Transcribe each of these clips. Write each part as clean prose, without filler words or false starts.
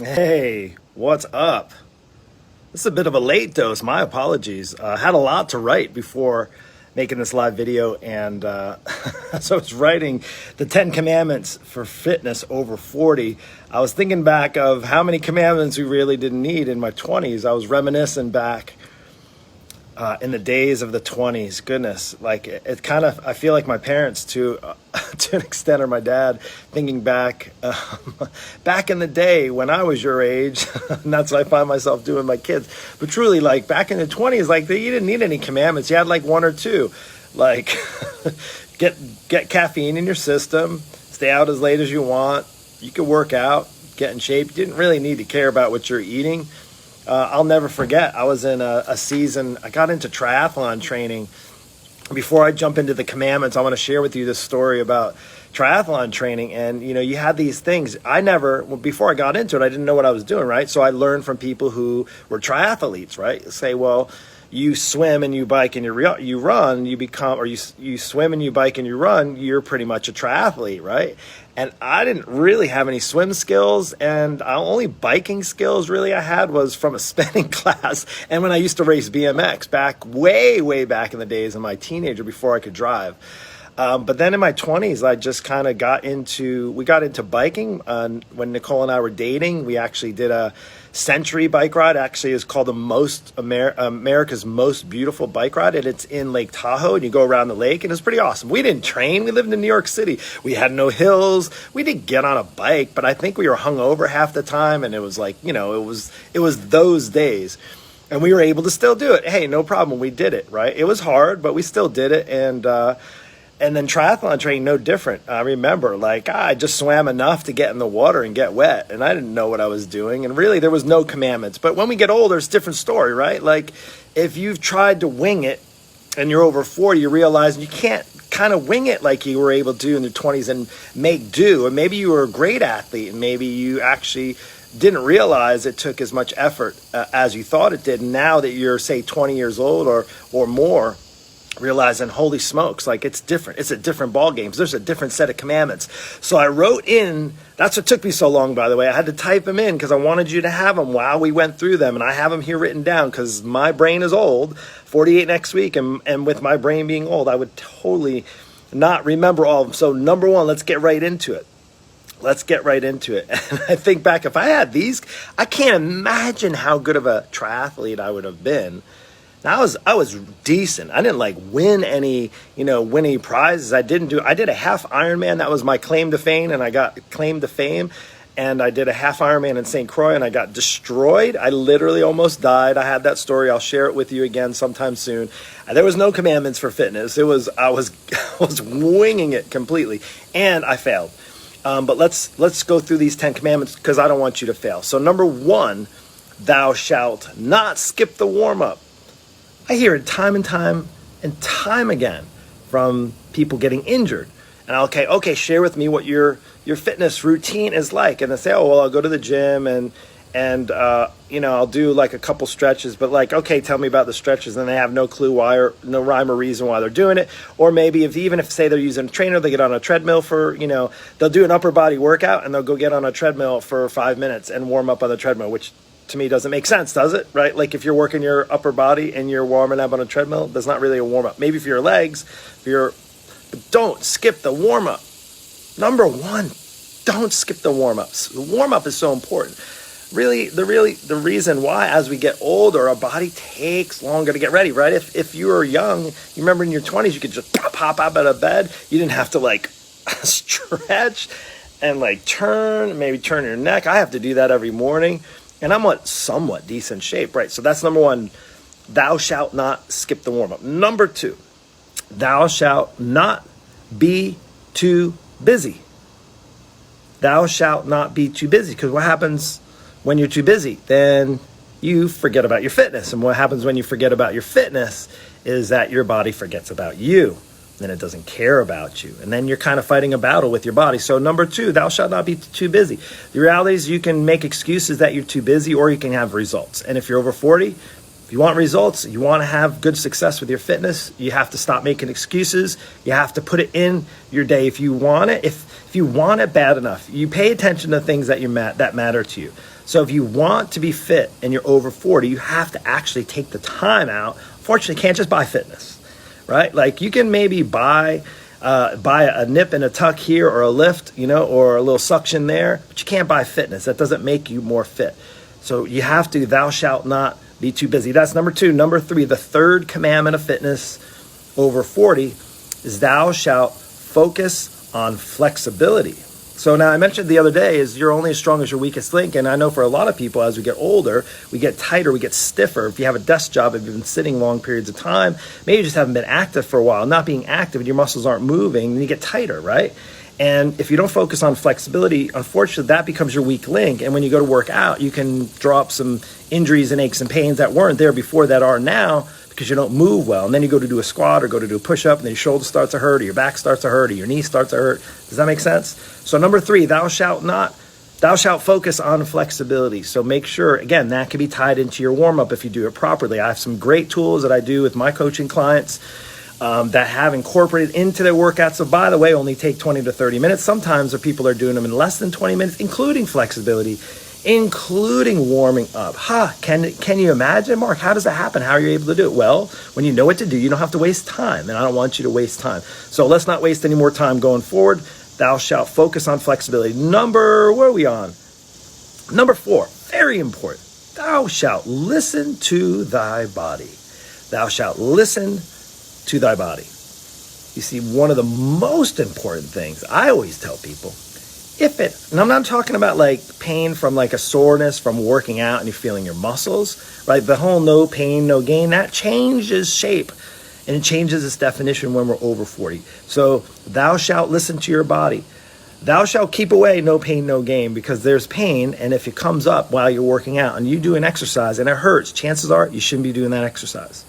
Hey, what's up? This is a bit of a late dose. My apologies. Had a lot to write before making this live video, and so I was writing the 10 commandments for fitness over 40. I was thinking back of how many commandments we really didn't need in my 20s. I was reminiscing back in the days of the 20s. Goodness, like it kind of, I feel like my parents to to an extent, or my dad, thinking back back in the day when I was your age. And that's what I find myself doing with my kids. But truly, like back in the 20s, like you didn't need any commandments. You had like one or two, like get caffeine in your system, stay out as late as you want, you could work out, get in shape. You didn't really need to care about what you're eating. I'll never forget, I was in a season, I got into triathlon training. Before I jump into the commandments, I want to share with you this story about triathlon training. And, you know, you had these things. Before I got into it, I didn't know what I was doing, right? So I learned from people who were triathletes, right? Say, well, you swim and you bike and you run, you become, or you swim and you bike and you run, you're pretty much a triathlete, right? And I didn't really have any swim skills, and the only biking skills really I had was from a spinning class and when I used to race BMX back way back in the days of my teenager before I could drive. But then in my 20s, I just kind of we got into biking. When Nicole and I were dating, we actually did a century bike ride. Actually, it's called America's most beautiful bike ride, and it's in Lake Tahoe, and you go around the lake, and it's pretty awesome. We didn't train. We lived in New York City. We had no hills. We didn't get on a bike, but I think we were hungover half the time, and it was like, you know, it was those days. And we were able to still do it. Hey, no problem. We did it, right? It was hard, but we still did it. And then triathlon training, no different. I remember, like, I just swam enough to get in the water and get wet, and I didn't know what I was doing. And really, there was no commandments. But when we get older, it's a different story, right? Like, if you've tried to wing it and you're over 40, you realize you can't kind of wing it like you were able to in your 20s and make do. Or maybe you were a great athlete, and maybe you actually didn't realize it took as much effort as you thought it did. Now that you're, say, 20 years old or more, realizing, holy smokes, like it's different. It's a different ball game. There's a different set of commandments. So I wrote in, that's what took me so long, by the way. I had to type them in because I wanted you to have them while we went through them. And I have them here written down because my brain is old, 48 next week. And with my brain being old, I would totally not remember all of them. So number one, let's get right into it. Let's get right into it. And I think back, if I had these, I can't imagine how good of a triathlete I would have been. Now, I was decent. I didn't like win any prizes. I did a half Ironman. That was my claim to fame, and I got claim to fame. And I did a half Ironman in St. Croix, and I got destroyed. I literally almost died. I had that story. I'll share it with you again sometime soon. There was no commandments for fitness. I was winging it completely, and I failed. But let's go through these 10 commandments because I don't want you to fail. So number one, thou shalt not skip the warm-up. I hear it time and time again from people getting injured. And okay, share with me what your fitness routine is like. And they say, oh, well, I'll go to the gym and I'll do like a couple stretches. But like, okay, tell me about the stretches. And they have no clue why, or no rhyme or reason why they're doing it. Or maybe if say they're using a trainer, they get on a treadmill for, they'll do an upper body workout and they'll go get on a treadmill for 5 minutes and warm up on the treadmill, which to me doesn't make sense, does it? Right? Like if you're working your upper body and you're warming up on a treadmill, that's not really a warm up. Maybe for your legs, but don't skip the warm up. Number one, don't skip the warm ups. The warm up is so important. Really, the reason why as we get older, our body takes longer to get ready, right? If you were young, you remember in your 20s, you could just pop out of bed. You didn't have to like stretch and like maybe turn your neck. I have to do that every morning. And I'm in somewhat decent shape, right? So that's number one, thou shalt not skip the warm-up. Number two, thou shalt not be too busy. Thou shalt not be too busy. Because what happens when you're too busy? Then you forget about your fitness. And what happens when you forget about your fitness is that your body forgets about you. Then it doesn't care about you. And then you're kind of fighting a battle with your body. So number two, thou shalt not be too busy. The reality is you can make excuses that you're too busy or you can have results. And if you're over 40, If you want results, you want to have good success with your fitness, you have to stop making excuses. You have to put it in your day if you want it. If you want it bad enough, you pay attention to things that that matter to you. So if you want to be fit and you're over 40, you have to actually take the time out. Fortunately, you can't just buy fitness, right? Like you can maybe buy a nip and a tuck here or a lift, or a little suction there, but you can't buy fitness. That doesn't make you more fit. So you have to, thou shalt not be too busy. That's number 2. Number 3, the third commandment of fitness over 40 is thou shalt focus on flexibility. So now I mentioned the other day is you're only as strong as your weakest link. And I know for a lot of people, as we get older, we get tighter, we get stiffer. If you have a desk job, if you've been sitting long periods of time, maybe you just haven't been active for a while. Not being active and your muscles aren't moving, then you get tighter, right? And if you don't focus on flexibility, unfortunately, that becomes your weak link. And when you go to work out, you can draw up some injuries and aches and pains that weren't there before that are now because you don't move well. And then you go to do a squat or go to do a push-up, and then your shoulder starts to hurt or your back starts to hurt or your knee starts to hurt. Does that make sense? So number 3, thou shalt focus on flexibility. So make sure, again, that can be tied into your warm-up if you do it properly. I have some great tools that I do with my coaching clients that have incorporated into their workouts. So by the way, only take 20 to 30 minutes. Sometimes the people are doing them in less than 20 minutes, including flexibility, including warming up. Can you imagine, Mark? How does that happen? How are you able to do it? Well, when you know what to do, you don't have to waste time. And I don't want you to waste time. So let's not waste any more time going forward. Thou shalt focus on flexibility. Where are we on? Number 4, very important. Thou shalt listen to thy body. Thou shalt listen to thy body. You see, one of the most important things I always tell people, and I'm not talking about like pain from like a soreness from working out and you're feeling your muscles, right? The whole no pain, no gain, that changes shape and it changes its definition when we're over 40. So thou shalt listen to your body. Thou shalt keep away no pain, no gain, because there's pain. And if it comes up while you're working out and you do an exercise and it hurts, chances are you shouldn't be doing that exercise.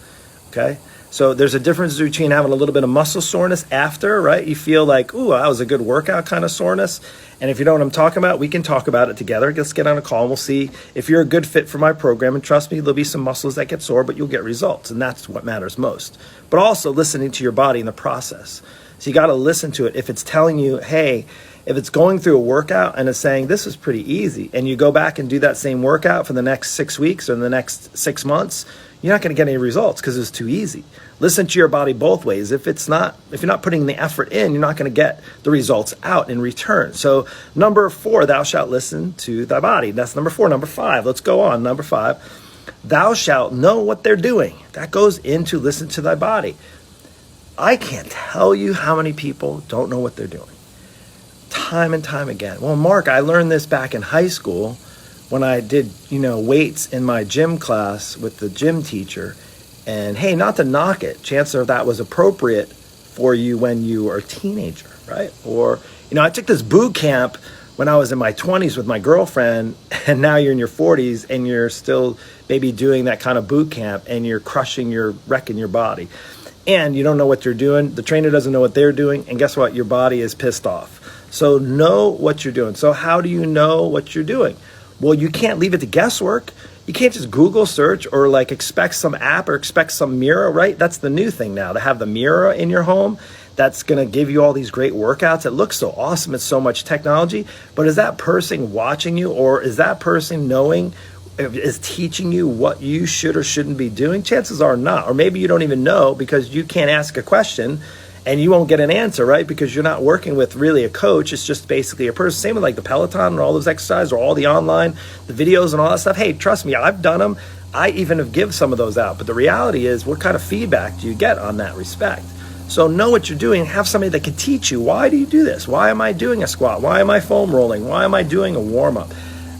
Okay. So there's a difference between having a little bit of muscle soreness after, right? You feel like, ooh, that was a good workout kind of soreness. And if you know what I'm talking about, we can talk about it together. Let's get on a call and we'll see if you're a good fit for my program. And trust me, there'll be some muscles that get sore, but you'll get results. And that's what matters most. But also listening to your body in the process. So you got to listen to it. If it's telling you, hey, if it's going through a workout and it's saying this is pretty easy, and you go back and do that same workout for the next 6 weeks or the next 6 months, you're not going to get any results because it's too easy. Listen to your body both ways. If you're not putting the effort in, you're not going to get the results out in return. So number 4, thou shalt listen to thy body. That's number 4. Number 5, let's go on. Number 5, thou shalt know what they're doing. That goes into listen to thy body. I can't tell you how many people don't know what they're doing. Time and time again. Well, Mark, I learned this back in high school when I did, weights in my gym class with the gym teacher. And hey, not to knock it, chances are that was appropriate for you when you were a teenager, right? Or, I took this boot camp when I was in my 20s with my girlfriend, and now you're in your 40s and you're still maybe doing that kind of boot camp and you're wrecking your body. And you don't know what you're doing. The trainer doesn't know what they're doing. And guess what? Your body is pissed off. So know what you're doing. So how do you know what you're doing? Well, you can't leave it to guesswork. You can't just Google search or like expect some app or expect some mirror, right? That's the new thing now, to have the mirror in your home that's going to give you all these great workouts. It looks so awesome. It's so much technology. But is that person watching you, or is that person is teaching you what you should or shouldn't be doing? Chances are not. Or maybe you don't even know because you can't ask a question and you won't get an answer, right? Because you're not working with really a coach. It's just basically a person. Same with like the Peloton and all those exercises or all the online, the videos and all that stuff. Hey, trust me, I've done them. I even have given some of those out. But the reality is, what kind of feedback do you get on that respect? So know what you're doing. Have somebody that can teach you. Why do you do this? Why am I doing a squat? Why am I foam rolling? Why am I doing a warm-up?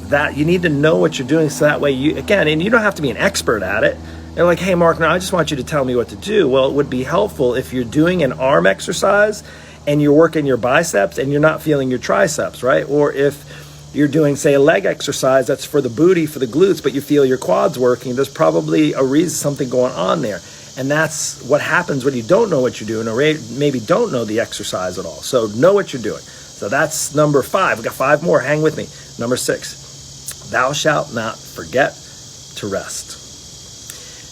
That you need to know what you're doing, so that way and you don't have to be an expert at it. They're like, hey, Mark, now I just want you to tell me what to do. Well, it would be helpful if you're doing an arm exercise and you're working your biceps and you're not feeling your triceps, right? Or if you're doing, say, a leg exercise that's for the booty, for the glutes, but you feel your quads working, there's probably a reason, something going on there. And that's what happens when you don't know what you're doing, or maybe don't know the exercise at all. So know what you're doing. So that's number 5. We've got 5 more. Hang with me. Number 6, thou shalt not forget to rest.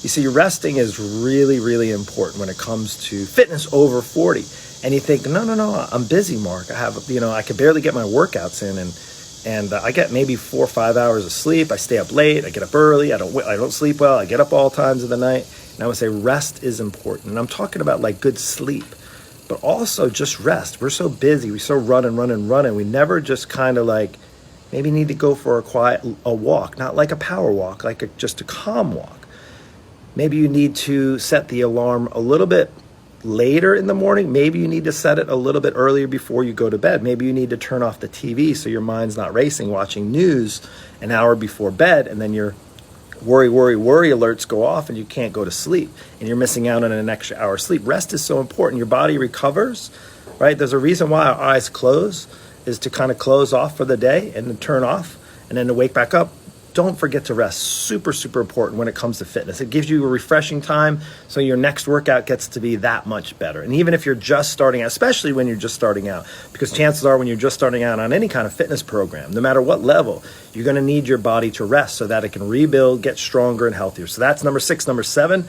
You see, resting is really, really important when it comes to fitness over 40. And you think, no, I'm busy, Mark. I have, I can barely get my workouts in, and I get maybe 4 or 5 hours of sleep. I stay up late. I get up early. I don't sleep well. I get up all times of the night. And I would say rest is important. And I'm talking about like good sleep, but also just rest. We're so busy. We're so running. We never just kind of like maybe need to go for a walk, not like a power walk, like just a calm walk. Maybe you need to set the alarm a little bit later in the morning. Maybe you need to set it a little bit earlier before you go to bed. Maybe you need to turn off the TV so your mind's not racing, watching news an hour before bed, and then your worry alerts go off and you can't go to sleep and you're missing out on an extra hour of sleep. Rest is so important. Your body recovers, right? There's a reason why our eyes close, is to kind of close off for the day and then turn off and then to wake back up. Don't forget to rest. Super, super important when it comes to fitness. It gives you a refreshing time, so your next workout gets to be that much better. And even if you're just starting out, especially when you're just starting out, because chances are when you're just starting out on any kind of fitness program, no matter what level, you're going to need your body to rest so that it can rebuild, get stronger and healthier. So that's number 6. Number 7,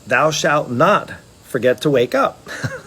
thou shalt not forget to wake up.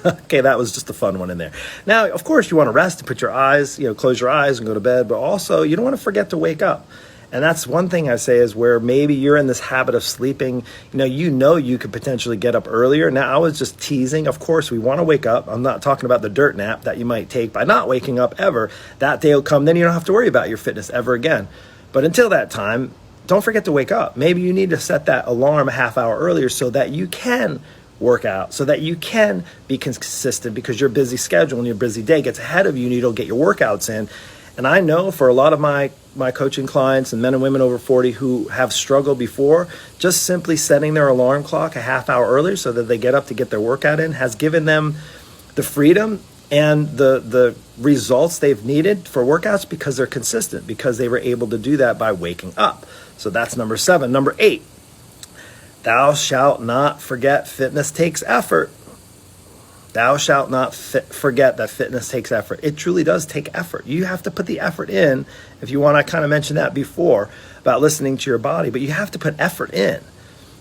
Okay, that was just a fun one in there. Now, of course, you want to rest and put your eyes, close your eyes and go to bed, but also you don't want to forget to wake up. And that's one thing I say is where maybe you're in this habit of sleeping, you could potentially get up earlier. Now, I was just teasing. Of course, we want to wake up. I'm not talking about the dirt nap that you might take by not waking up ever. That day will come, then you don't have to worry about your fitness ever again. But until that time, don't forget to wake up. Maybe you need to set that alarm a half hour earlier so that you can work out, so that you can be consistent, because your busy schedule and your busy day gets ahead of you and you don't get your workouts in. And I know for a lot of my coaching clients and men and women over 40 who have struggled before, just simply setting their alarm clock a half hour earlier so that they get up to get their workout in has given them the freedom and the results they've needed for workouts, because they're consistent, because they were able to do that by waking up. So that's number 7. Number 8, thou shalt not forget fitness takes effort. Thou shalt not forget that fitness takes effort. It truly does take effort. You have to put the effort in. If you want, I kind of mentioned that before about listening to your body, but you have to put effort in.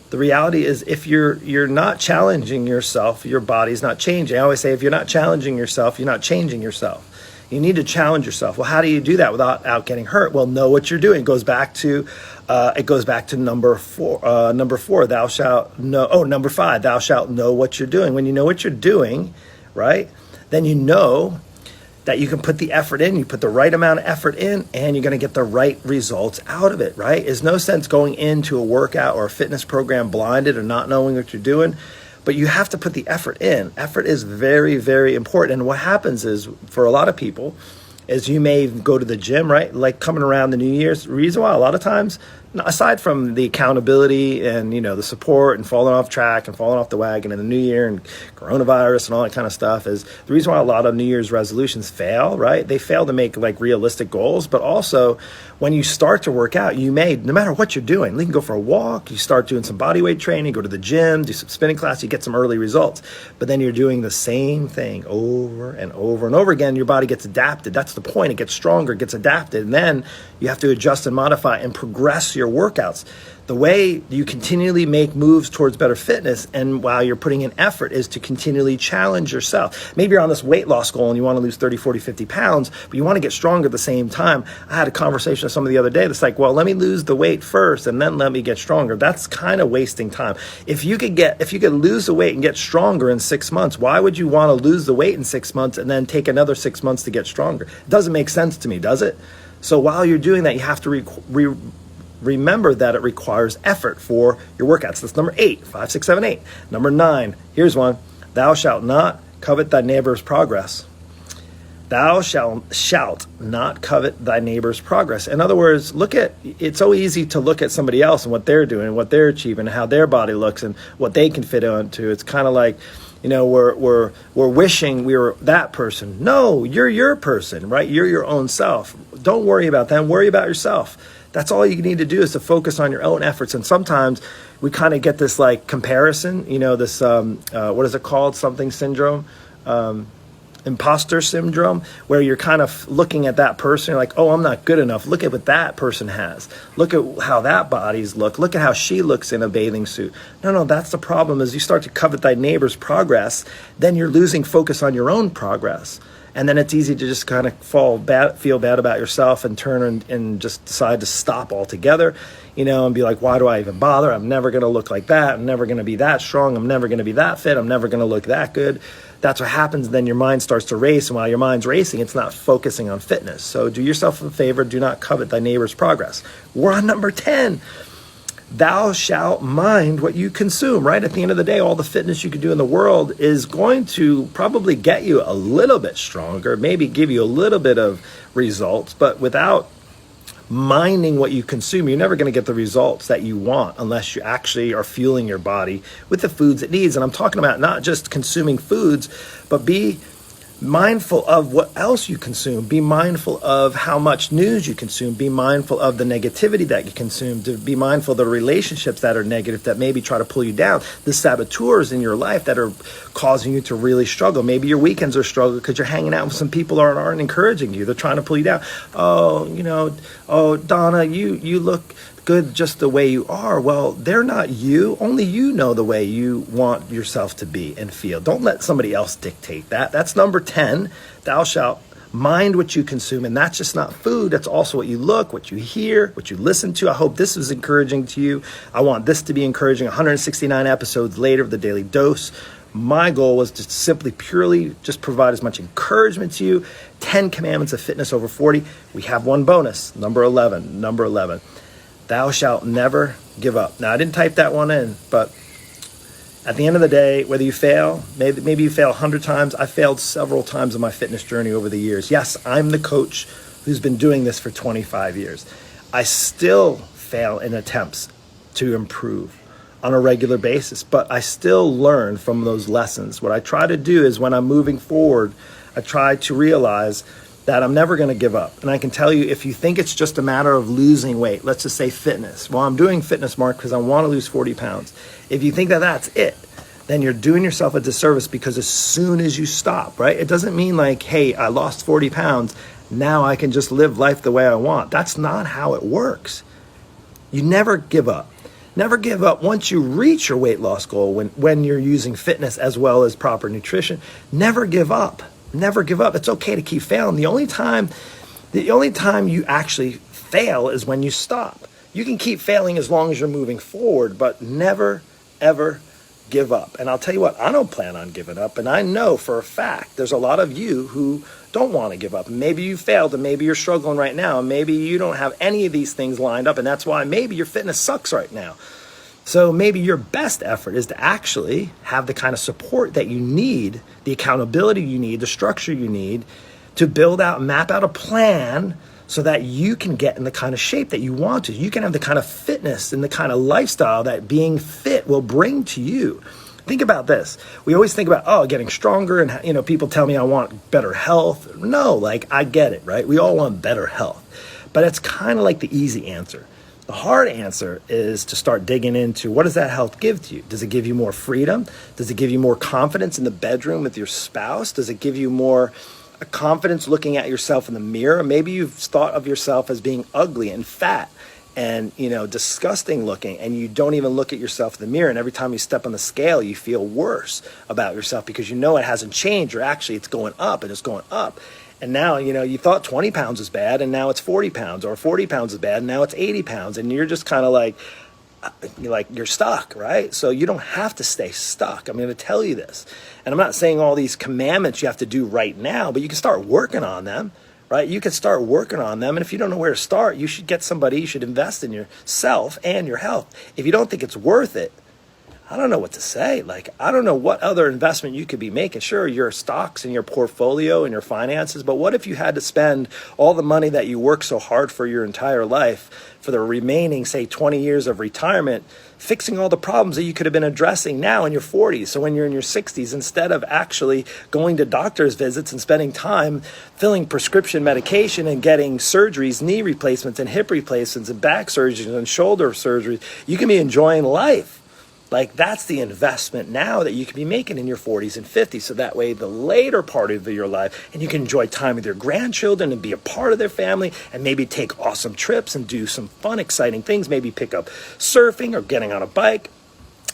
The reality is, if you're not challenging yourself, your body's not changing. I always say, if you're not challenging yourself, you're not changing yourself. You need to challenge yourself. Well, how do you do that without getting hurt? Well, know what you're doing. It goes back to number 4. Thou shalt know. Oh, number 5. Thou shalt know what you're doing. When you know what you're doing, right, then you know that you can put the effort in. You put the right amount of effort in, and you're going to get the right results out of it. Right? There's no sense going into a workout or a fitness program blinded or not knowing what you're doing. But you have to put the effort in. Effort is very, very important. And what happens is, for a lot of people, is you may go to the gym, right? Like coming around the New Year's. The reason why a lot of times, aside from the accountability and, the support and falling off track and falling off the wagon in the new year and coronavirus and all that kind of stuff, is the reason why a lot of New Year's resolutions fail, right? They fail to make like realistic goals, but also when you start to work out, you may, no matter what you're doing, you can go for a walk, you start doing some body weight training, go to the gym, do some spinning class, you get some early results. But then you're doing the same thing over and over and over again. Your body gets adapted. That's the point. It gets stronger, it gets adapted. And then you have to adjust and modify and progress your workouts. The way you continually make moves towards better fitness, and while you're putting in effort, is to continually challenge yourself. Maybe you're on this weight loss goal and you want to lose 30, 40, 50 pounds, but you want to get stronger at the same time. I had a conversation with somebody the other day that's like, well, let me lose the weight first and then let me get stronger. That's kind of wasting time. If you could lose the weight and get stronger in 6 months, why would you want to lose the weight in 6 months and then take another 6 months to get stronger? It doesn't make sense to me, does it? So while you're doing that, you have to remember that it requires effort for your workouts. That's number 8, 5, 6, 7, 8. Number 9, here's one. Thou shalt not covet thy neighbor's progress. Thou shalt not covet thy neighbor's progress. In other words, it's so easy to look at somebody else and what they're doing, what they're achieving, and how their body looks and what they can fit onto. It's kind of like, we're wishing we were that person. No, you're your person, right? You're your own self. Don't worry about them. Worry about yourself. That's all you need to do, is to focus on your own efforts. And sometimes we kind of get this like comparison, this, what is it called? Something syndrome. imposter syndrome, where you're kind of looking at that person, you're like, oh, I'm not good enough. Look at what that person has. Look at how that body's look. Look at how she looks in a bathing suit. No, that's the problem. Is you start to covet thy neighbor's progress, then you're losing focus on your own progress. And then it's easy to just kind of feel bad about yourself and turn and just decide to stop altogether, and be like, why do I even bother? I'm never going to look like that. I'm never going to be that strong. I'm never going to be that fit. I'm never going to look that good. That's what happens. Then your mind starts to race. And while your mind's racing, it's not focusing on fitness. So do yourself a favor. Do not covet thy neighbor's progress. We're on number 10. Thou shalt mind what you consume, right? At the end of the day, all the fitness you can do in the world is going to probably get you a little bit stronger, maybe give you a little bit of results, but without minding what you consume, you're never going to get the results that you want unless you actually are fueling your body with the foods it needs. And I'm talking about not just consuming foods, but be mindful of what else you consume. Be mindful of how much news you consume. Be mindful of the negativity that you consume. To be mindful of the relationships that are negative that maybe try to pull you down. The saboteurs in your life that are causing you to really struggle. Maybe your weekends are struggling because you're hanging out with some people that aren't encouraging you. They're trying to pull you down. Oh, Donna, you look good just the way you are. Well, they're not you. Only you know the way you want yourself to be and feel. Don't let somebody else dictate that. That's number 10. Thou shalt mind what you consume. And that's just not food. That's also what you look, what you hear, what you listen to. I hope this was encouraging to you. I want this to be encouraging. 169 episodes later of the Daily Dose. My goal was to simply, purely just provide as much encouragement to you. 10 commandments of fitness over 40. We have one bonus, number 11. Thou shalt never give up. Now, I didn't type that one in, but at the end of the day, whether you fail, maybe you fail 100 times. I failed several times in my fitness journey over the years. Yes, I'm the coach who's been doing this for 25 years. I still fail in attempts to improve on a regular basis, but I still learn from those lessons. What I try to do is when I'm moving forward, I try to realize that I'm never going to give up. And I can tell you, if you think it's just a matter of losing weight, let's just say fitness. Well, I'm doing fitness, Mark, because I want to lose 40 pounds. If you think that that's it, then you're doing yourself a disservice, because as soon as you stop, right? It doesn't mean like, hey, I lost 40 pounds. Now I can just live life the way I want. That's not how it works. You never give up. Never give up once you reach your weight loss goal when you're using fitness as well as proper nutrition. Never give up. Never give up. It's okay to keep failing. The only time you actually fail is when you stop. You can keep failing as long as you're moving forward, but never, ever give up. And I'll tell you what, I don't plan on giving up. And I know for a fact there's a lot of you who don't want to give up. Maybe you failed, and maybe you're struggling right now, and maybe you don't have any of these things lined up, and that's why maybe your fitness sucks right now. So maybe your best effort is to actually have the kind of support that you need, the accountability you need, the structure you need to build out, map out a plan so that you can get in the kind of shape that you want to. You can have the kind of fitness and the kind of lifestyle that being fit will bring to you. Think about this. We always think about, getting stronger, and people tell me I want better health. No, I get it, right? We all want better health. But it's kind of like the easy answer. The hard answer is to start digging into, what does that health give to you? Does it give you more freedom? Does it give you more confidence in the bedroom with your spouse? Does it give you more confidence looking at yourself in the mirror? Maybe you've thought of yourself as being ugly and fat and, disgusting looking, and you don't even look at yourself in the mirror. And every time you step on the scale, you feel worse about yourself because it hasn't changed, or actually it's going up, and it's going up. And now, you thought 20 pounds is bad, and now it's 40 pounds, or 40 pounds is bad, and now it's 80 pounds. And you're just kind of you're stuck, right? So you don't have to stay stuck. I'm going to tell you this. And I'm not saying all these commandments you have to do right now, but you can start working on them, right? You can start working on them. And if you don't know where to start, you should get somebody, you should invest in yourself and your health. If you don't think it's worth it, I don't know what to say. I don't know what other investment you could be making. Sure, your stocks and your portfolio and your finances, but what if you had to spend all the money that you worked so hard for your entire life for the remaining, say, 20 years of retirement, fixing all the problems that you could have been addressing now in your 40s? So when you're in your 60s, instead of actually going to doctor's visits and spending time filling prescription medication and getting surgeries, knee replacements and hip replacements and back surgeries and shoulder surgeries, you can be enjoying life. Like, that's the investment now that you can be making in your 40s and 50s. So that way, the later part of your life, and you can enjoy time with your grandchildren and be a part of their family and maybe take awesome trips and do some fun, exciting things. Maybe pick up surfing or getting on a bike.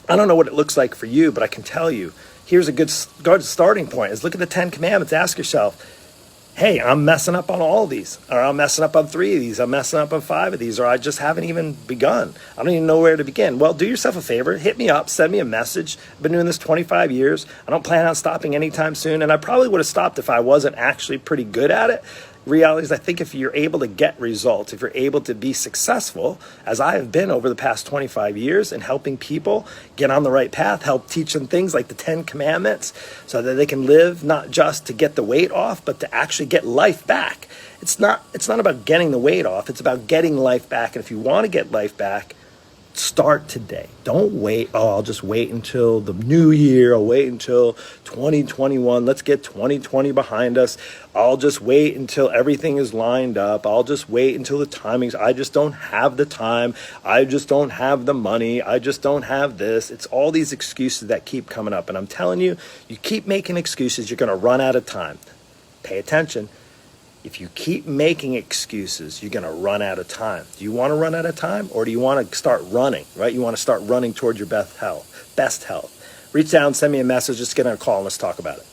I don't know what it looks like for you, but I can tell you, here's a good starting point is look at the 10 commandments. Ask yourself, hey, I'm messing up on all of these, or I'm messing up on 3 of these, I'm messing up on 5 of these, or I just haven't even begun. I don't even know where to begin. Well, do yourself a favor, hit me up, send me a message. I've been doing this 25 years. I don't plan on stopping anytime soon, and I probably would have stopped if I wasn't actually pretty good at it. Reality is, I think if you're able to get results, if you're able to be successful, as I have been over the past 25 years in helping people get on the right path, help teach them things like the 10 commandments so that they can live not just to get the weight off, but to actually get life back. It's not about getting the weight off. It's about getting life back. And if you want to get life back, start today. Don't wait. Oh, I'll just wait until the new year. I'll wait until 2021. Let's get 2020 behind us. I'll just wait until everything is lined up. I'll just wait until the timings. I just don't have the time. I just don't have the money. I just don't have this. It's all these excuses that keep coming up. And I'm telling you, you keep making excuses, you're going to run out of time. Pay attention. If you keep making excuses, you're going to run out of time. Do you want to run out of time, or do you want to start running, right? You want to start running towards your best health. Reach down, send me a message, just get on a call, and let's talk about it.